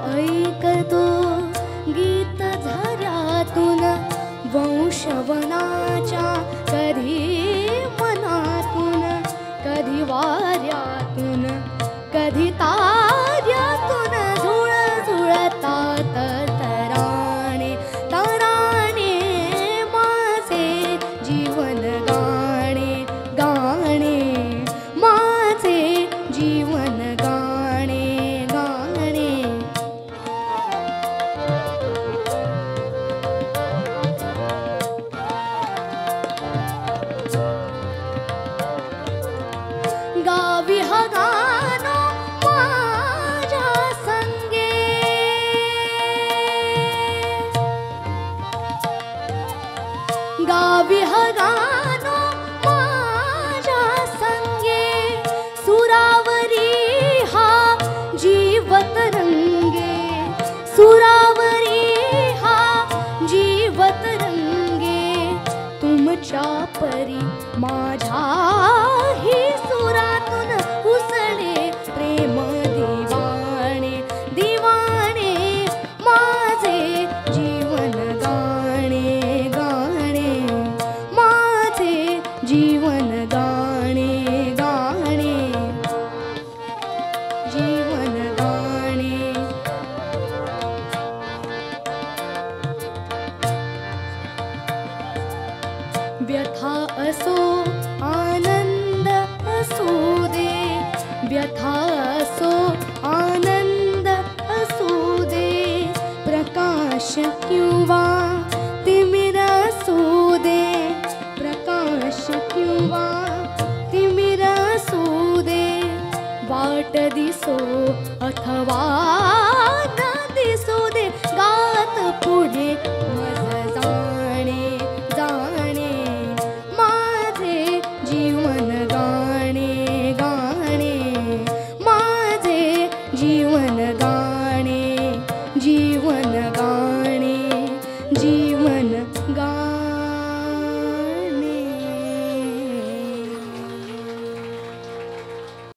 ऐकतो गीत झऱ्यातून वंशवनाच्या, कधी मनातून, कधी वाऱ्यातून, कधी ताऱ्यातून झुळझुळतात तराणे तराणे माझे जीवन गाणे गाणे माझे जीवन गाणे गाणे गावी हा गाणं माझ्या संगे, गावी हा गाणं माझ्या संगे, सुरावरी हा जीवत रंगे, सुरावरी हा जीवत रंगे, तुमच्या परी माझ्याही सुरातून उसळे प्रेम दिवाणे दिवाणे माझे जीवन गाणे गाणे माझे जीवन गाणे गाणे जीवन गाणे व्यथा असो आनंद असू दे, व्यथा असो आनंद असू दे, प्रकाश किंवा तिमिर असू दे, प्रकाश किंवा तिमिर असू दे, वाट दिसो अथवा न दिसू दे, गात पुढे